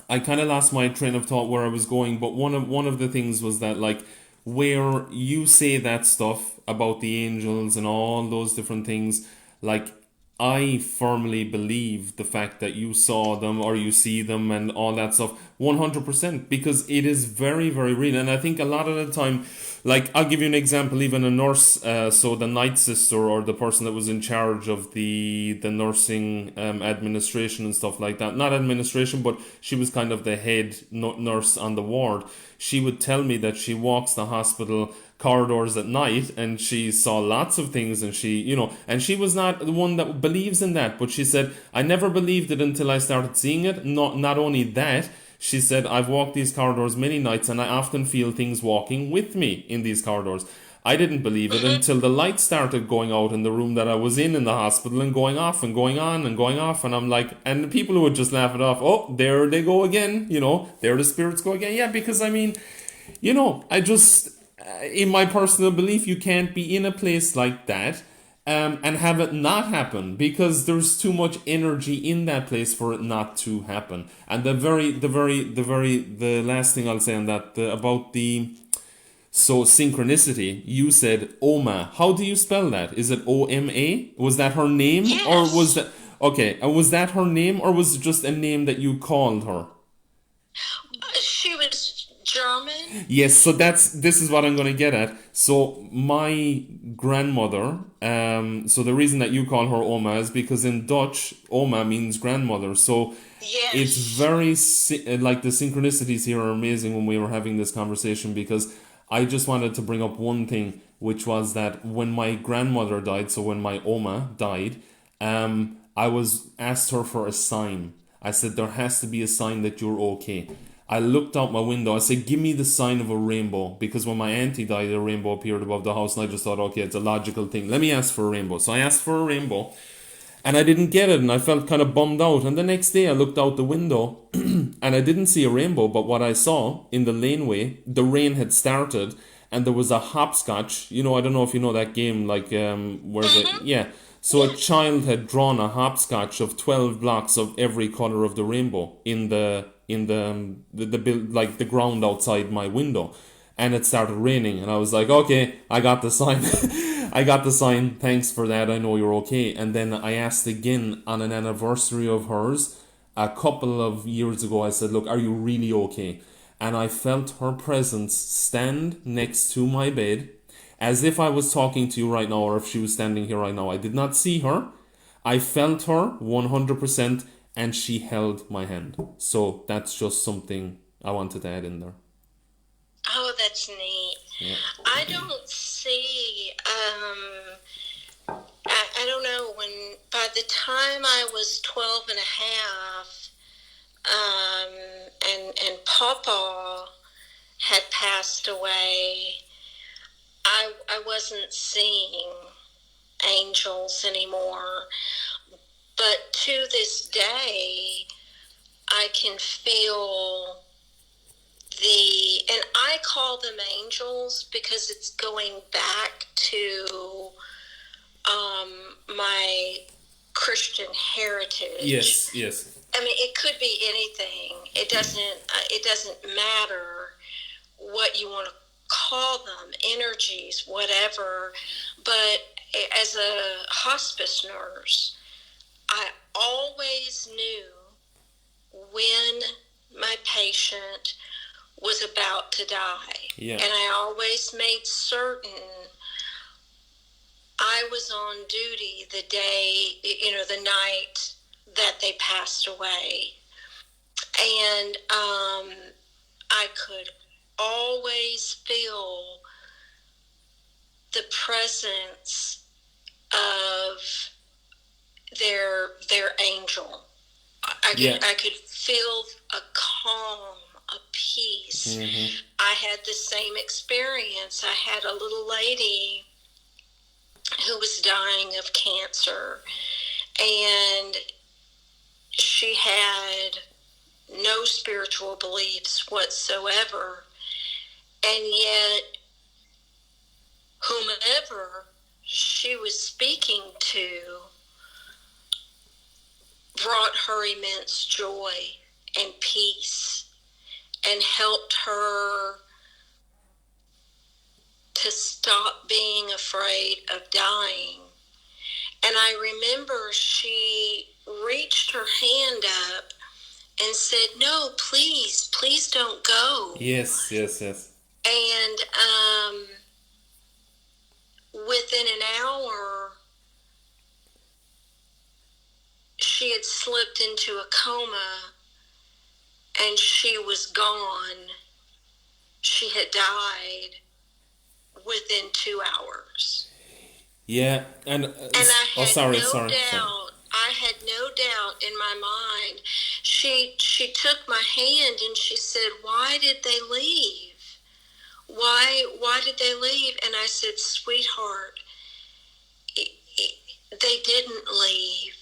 I kind of lost my train of thought where I was going, but one of the things was that, like, where you say that stuff about the angels and all those different things, like, I firmly believe the fact that you saw them or you see them and all that stuff 100%, because it is very, very real. And I think a lot of the time, like, I'll give you an example. Even a nurse, so the night sister or the person that was in charge of the nursing administration and stuff like that, not administration, but she was kind of the head nurse on the ward. She would tell me that she walks the hospital corridors at night and she saw lots of things, and and she was not the one that believes in that, but she said, I never believed it until I started seeing it. Not only that, she said, I've walked these corridors many nights and I often feel things walking with me in these corridors. I didn't believe it until the lights started going out in the room that I was in the hospital, and going off and going on and going off. And I'm like, and the people who would just laugh it off, oh, there they go again, there the spirits go again. Yeah, because I mean, I just, in my personal belief, you can't be in a place like that and have it not happen, because there's too much energy in that place for it not to happen. And the last thing I'll say on that, about the synchronicity, you said Oma. How do you spell that? Is it Oma? Was that her name? Yes. Or was that, okay, was that her name, or was it just a name that you called her? She was German. Yes, so this is what I'm going to get at. So my grandmother, so the reason that you call her Oma is because in Dutch, Oma means grandmother. So yes, it's very, like, the synchronicities here are amazing when we were having this conversation, because I just wanted to bring up one thing, which was that when my grandmother died, so when my Oma died, I was asked her for a sign. I said, there has to be a sign that you're okay. I looked out my window. I said, give me the sign of a rainbow. Because when my auntie died, a rainbow appeared above the house. And I just thought, okay, it's a logical thing. Let me ask for a rainbow. So I asked for a rainbow. And I didn't get it. And I felt kind of bummed out. And the next day I looked out the window. And I didn't see a rainbow. But what I saw in the laneway, the rain had started. And there was a hopscotch. I don't know if you know that game. Like, yeah. So a child had drawn a hopscotch of 12 blocks of every color of the rainbow in the like the ground outside my window, and it started raining, and I was like, okay, I got the sign. I got the sign, thanks for that, I know you're okay. And then I asked again on an anniversary of hers a couple of years ago. I said, look, are you really okay? And I felt her presence stand next to my bed, as if I was talking to you right now, or if she was standing here right now. I did not see her. I felt her 100%, and she held my hand. So that's just something I wanted to add in there. Oh, that's neat. Yeah. I don't see, I don't know, when, by the time I was 12 and a half, and Papa had passed away, I wasn't seeing angels anymore. But to this day, I can feel and I call them angels because it's going back to my Christian heritage. Yes. I mean, it could be anything. It doesn't matter what you want to call them, energies, whatever. But as a hospice nurse, I always knew when my patient was about to die. Yeah. And I always made certain I was on duty the day, the night that they passed away. And I could always feel the presence of their angel. I could feel a calm, a peace. Mm-hmm. I had the same experience. I had a little lady who was dying of cancer, and she had no spiritual beliefs whatsoever, and yet whomever she was speaking to brought her immense joy and peace and helped her to stop being afraid of dying. And I remember she reached her hand up and said, "No, please don't go." Yes. And within an hour, she had slipped into a coma and she was gone. She had died within 2 hours. Yeah, and I had sorry. I had no doubt in my mind. She took my hand and she said, "Why did they leave? Why did they leave?" And I said, "Sweetheart, they didn't leave."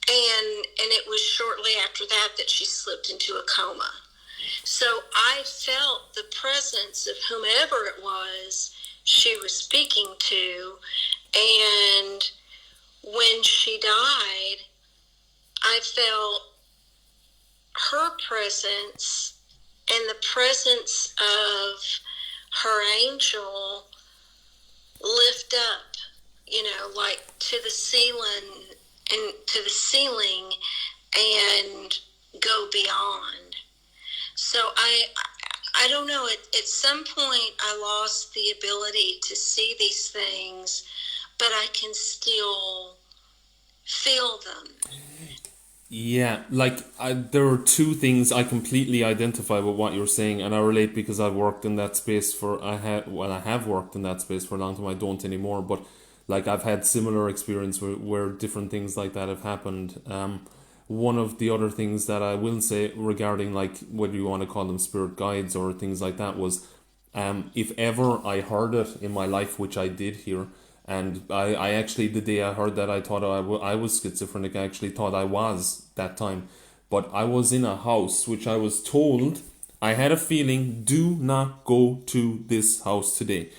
And it was shortly after that she slipped into a coma. So I felt the presence of whomever it was she was speaking to, and when she died, I felt her presence and the presence of her angel lift up, like to the ceiling and go beyond. So I don't know. At some point, I lost the ability to see these things, but I can still feel them. Yeah, there are two things I completely identify with what you're saying, and I relate because I've worked in that space I have worked in that space for a long time. I don't anymore, but I've had similar experience where different things like that have happened. One of the other things that I will say regarding whether you want to call them spirit guides or things like that was, if ever I heard it in my life, which I did hear. And I actually, the day I heard that, I thought I was schizophrenic. I actually thought I was that time. But I was in a house which I was told, I had a feeling, do not go to this house today.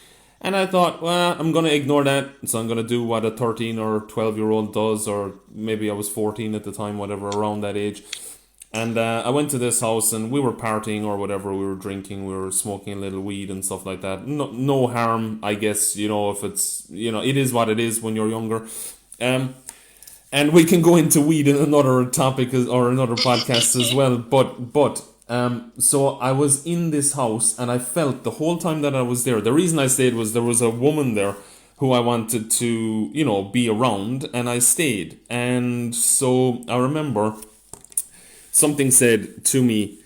And I thought, well, I'm going to ignore that. So I'm going to do what a 13 or 12-year-old does, or maybe I was 14 at the time, whatever, around that age. And I went to this house and we were partying or whatever, we were drinking, we were smoking a little weed and stuff like that. No harm, I guess, if it's, it is what it is when you're younger. And we can go into weed in another topic or another podcast as well. But so I was in this house and I felt the whole time that I was there. The reason I stayed was there was a woman there who I wanted to, be around, and I stayed. And so I remember something said to me,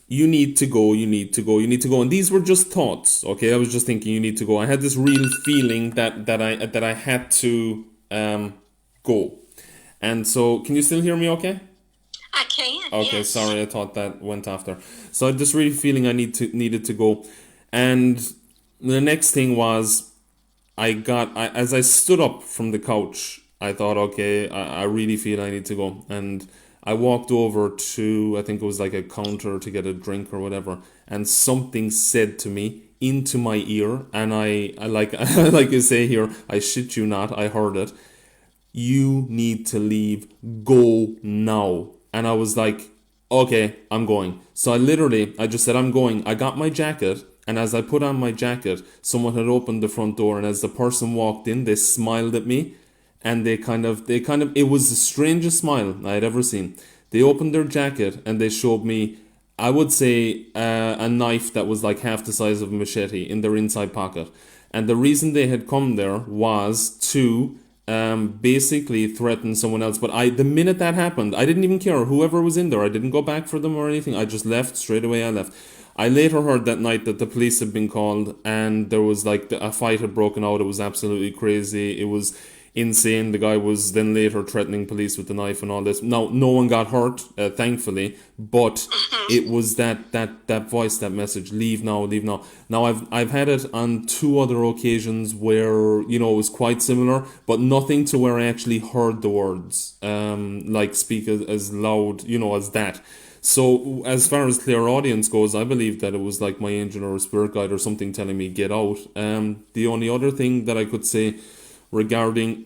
you need to go. And these were just thoughts, okay? I was just thinking, you need to go. I had this real feeling that I had to go. And so, can you still hear me okay? I can, okay, yes. Sorry, I thought that went after. So I had this real feeling I needed to go. And the next thing was, as I stood up from the couch, I thought, okay, I really feel I need to go. And I walked over to, I think it was like a counter to get a drink or whatever, and something said to me into my ear, and I like like you say here, I shit you not, I heard it. You need to leave. Go now. And I was like, okay, I'm going. So I just said, I'm going. I got my jacket. And as I put on my jacket, someone had opened the front door. And as the person walked in, they smiled at me. And it was the strangest smile I had ever seen. They opened their jacket and they showed me, I would say, a knife that was like half the size of a machete in their inside pocket. And the reason they had come there was to basically threaten someone else. But the minute that happened, I didn't even care. Whoever was in there, I didn't go back for them or anything. I just left straight away. I left. I later heard that night that the police had been called and there was like a fight had broken out. It was absolutely crazy. It was insane. The guy was then later threatening police with the knife and all this. Now, no one got hurt, thankfully, but it was that voice, that message, leave now, leave now. Now, I've had it on 2 other occasions where, it was quite similar, but nothing to where I actually heard the words, like speak as loud, as that. So, as far as clairaudience goes, I believe that it was like my angel or a spirit guide or something telling me, get out. The only other thing that I could say regarding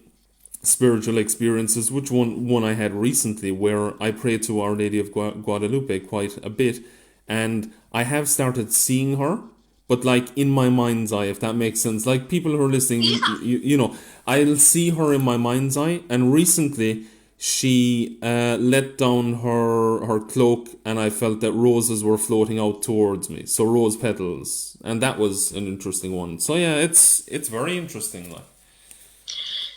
spiritual experiences, which one I had recently, where I prayed to Our Lady of Guadalupe quite a bit, and I have started seeing her, but like in my mind's eye, if that makes sense. Like people who are listening, I'll see her in my mind's eye, and recently she let down her cloak, and I felt that roses were floating out towards me, so rose petals, and that was an interesting one. So yeah, it's very interesting. Like.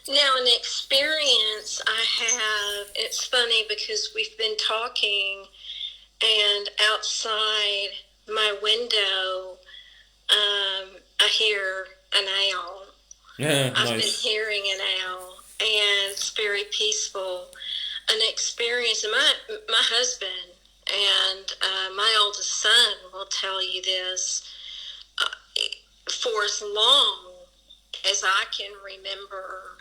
Now, an experience I have, it's funny because we've been talking, and outside my window, I hear an owl. Yeah, I've nice. been hearing an owl, and it's very peaceful. An experience, and my husband and my oldest son will tell you this. For as long as I can remember,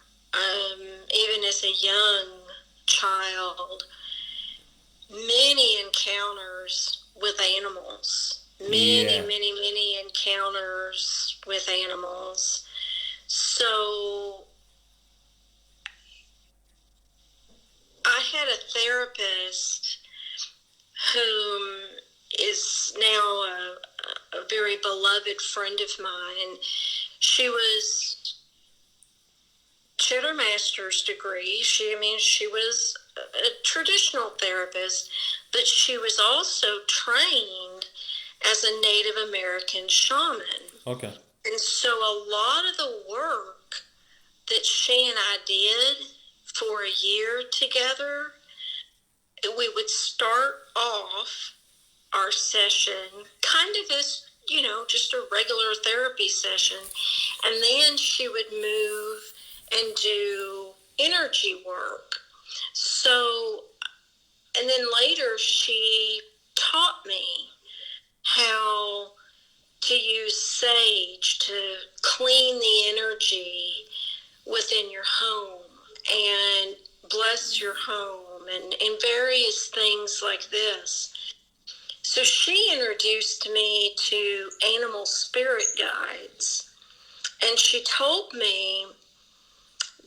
even as a young child, many encounters with animals. Many encounters with animals. So I had a therapist whom is now a very beloved friend of mine. She had her master's degree. She was a traditional therapist, but she was also trained as a Native American shaman. Okay. And so a lot of the work that she and I did for a year together, we would start off our session kind of as, just a regular therapy session. And then she would move and do energy work. So, and then later she taught me how to use sage to clean the energy within your home and bless your home and various things like this. So she introduced me to animal spirit guides, and she told me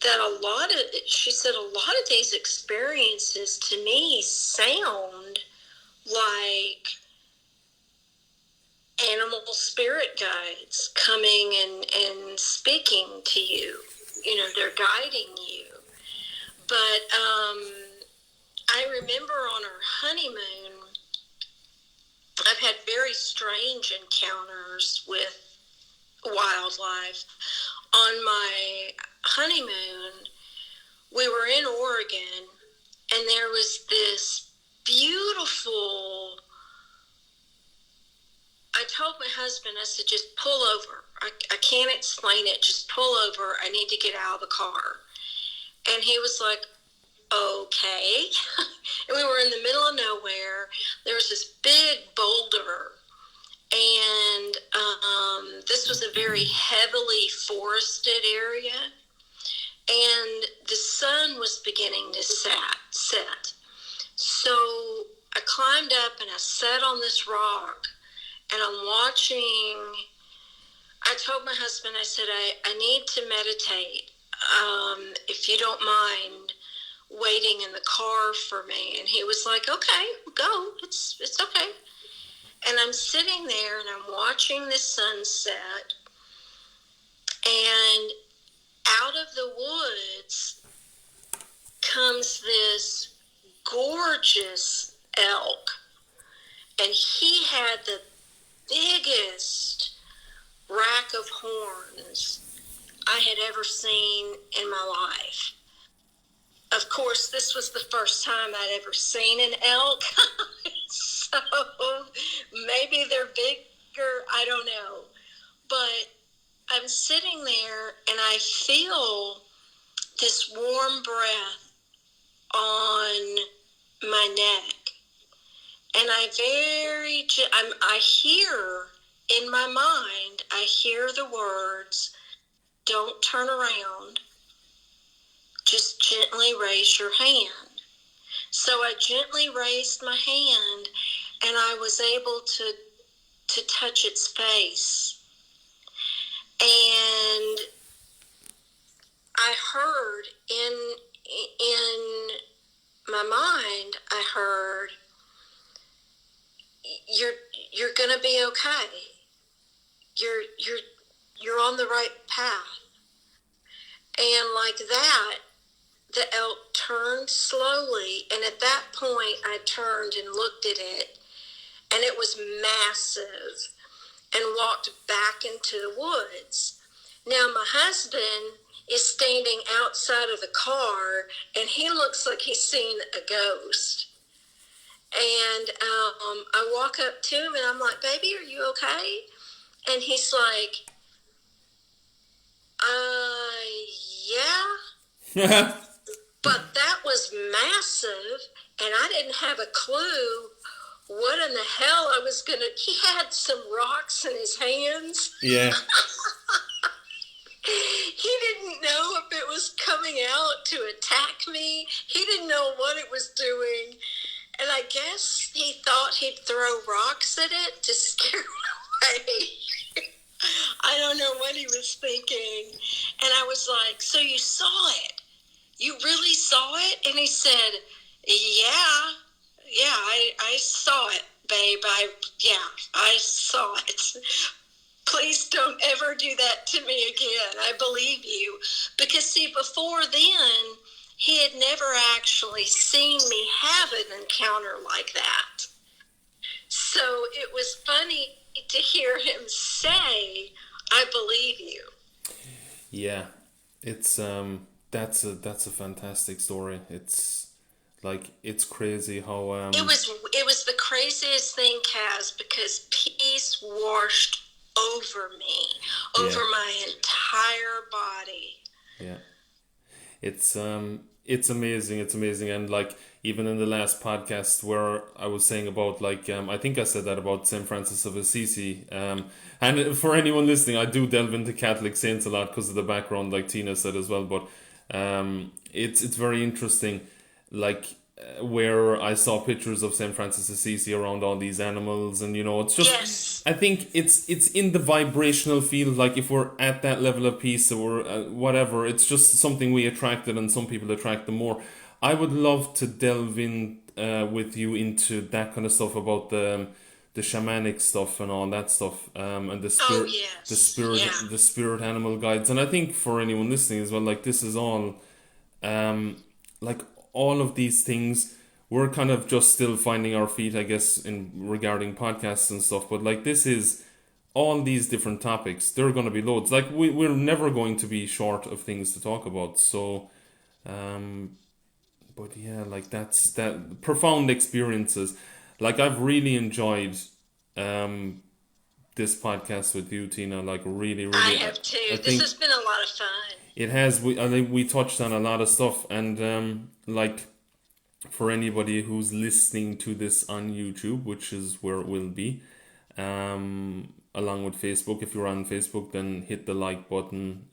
that she said a lot of these experiences to me sound like animal spirit guides coming and speaking to you. They're guiding you. But I remember on our honeymoon, I've had very strange encounters with wildlife. On my honeymoon, we were in Oregon, and there was this beautiful, I told my husband, I said, just pull over. I can't explain it. Just pull over. I need to get out of the car. And he was like, okay. And we were in the middle of nowhere. There was this big boulder. And this was a very heavily forested area. And the sun was beginning to set. So climbed up and I sat on this rock and I'm watching. I told my husband, I said, I need to meditate. If you don't mind waiting in the car for me. And he was like, okay, go. It's okay. And I'm sitting there and I'm watching the sunset. And out of the woods comes this gorgeous elk. And he had the biggest rack of horns I had ever seen in my life. Of course, this was the first time I'd ever seen an elk. So maybe they're bigger, I don't know. But I'm sitting there and I feel this warm breath on my neck. And I hear in my mind, I hear the words, don't turn around, just gently raise your hand. So I gently raised my hand and I was able to touch its face. And I heard in my mind, I heard, you're gonna be okay. You're on the right path. And like that, the elk turned slowly, and at that point I turned and looked at it, and it was massive, and walked back into the woods. Now my husband is standing outside of the car, and he looks like he's seen a ghost. And I walk up to him, and I'm like, baby, are you okay? And he's like, yeah. But that was massive, and I didn't have a clue what in the hell I was going to... He had some rocks in his hands. Yeah. He didn't know if it was coming out to attack me. He didn't know what it was doing. And I guess he thought he'd throw rocks at it to scare it away. I don't know what he was thinking. And I was like, so you saw it? You really saw it? And he said, yeah, I saw it, babe. I saw it. Please don't ever do that to me again. I believe you. Because, see, before then, he had never actually seen me have an encounter like that. So it was funny to hear him say, I believe you. Yeah, it's that's a fantastic story. It's like, it's crazy how it was the craziest thing, Kaz, because peace washed over me, over my entire body. Yeah, it's amazing, and like, even in the last podcast where I was saying about, like, I think I said that about St. Francis of Assisi, and for anyone listening, I do delve into Catholic saints a lot because of the background, like Tina said as well, but it's very interesting, like, where I saw pictures of St. Francis Assisi around all these animals, and it's just, yes. I think it's in the vibrational field, like, if we're at that level of peace or whatever, it's just something we attracted, and some people attract them more. I would love to delve in with you into that kind of stuff about the shamanic stuff and all that stuff, and the spirit, the spirit animal guides. And I think for anyone listening as well, like, this is all, like, all of these things, we're kind of just still finding our feet, I guess, in regarding podcasts and stuff. But like, this is all these different topics. There are going to be loads. Like, we're never going to be short of things to talk about. So, but yeah, like, that's that profound experiences. Like, I've really enjoyed this podcast with you, Tina. Like, really, I have too. This has been a lot of fun. It has. I think we touched on a lot of stuff, and like, for anybody who's listening to this on YouTube, which is where it will be, along with Facebook. If you're on Facebook, then hit the like button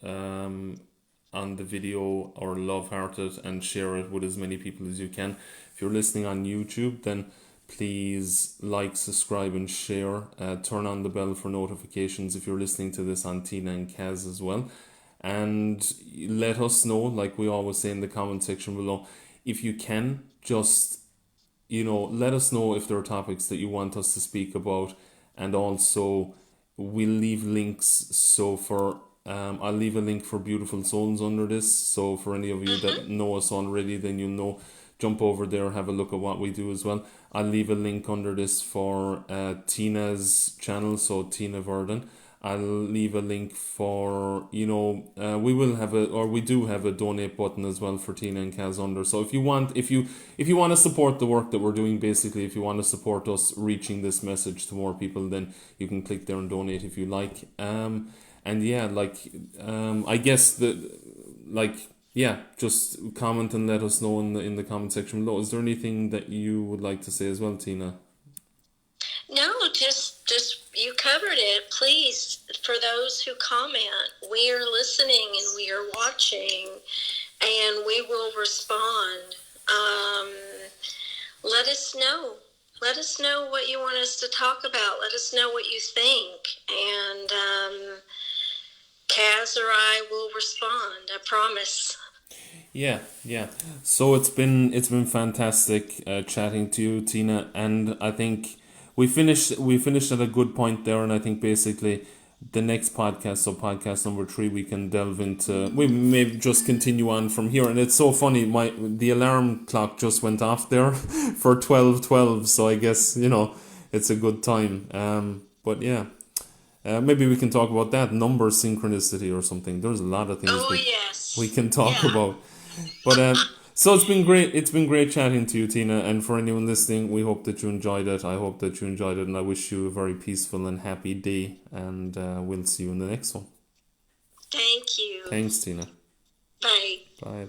on the video, or love heart it and share it with as many people as you can. If you're listening on YouTube, then please like, subscribe, and share. Turn on the bell for notifications if you're listening to this on Tina and Kaz as well. And let us know, like we always say in the comment section below, if you can, just, let us know if there are topics that you want us to speak about. And also, we'll leave links. So I'll leave a link for Beautiful Souls under this. So for any of you that know us already, then you'll know. Jump over there, have a look at what we do as well. I'll leave a link under this for Tina's channel, so Tina Verdon. I'll leave a link for, we do have a donate button as well for Tina and Kaz under. So if you want to support the work that we're doing, basically, if you want to support us reaching this message to more people, then you can click there and donate if you like. And yeah, I guess just comment and let us know in the comment section below. Is there anything that you would like to say as well, Tina? No, just you covered it. Please, for those who comment, we are listening and we are watching, and we will respond. Let us know. Let us know what you want us to talk about. Let us know what you think, and Kaz or I will respond. I promise. Yeah. So it's been fantastic chatting to you, Tina, and I think we finished at a good point there, and I think basically the next podcast, so podcast number 3, we can delve into. We may just continue on from here, and it's so funny. The alarm clock just went off there for 12:12, so I guess it's a good time. But yeah. Maybe we can talk about that, number synchronicity or something. There's a lot of things we can talk about. But so it's been great. It's been great chatting to you, Tina. And for anyone listening, we hope that you enjoyed it. I hope that you enjoyed it, and I wish you a very peaceful and happy day. And we'll see you in the next one. Thank you. Thanks, Tina. Bye. Bye.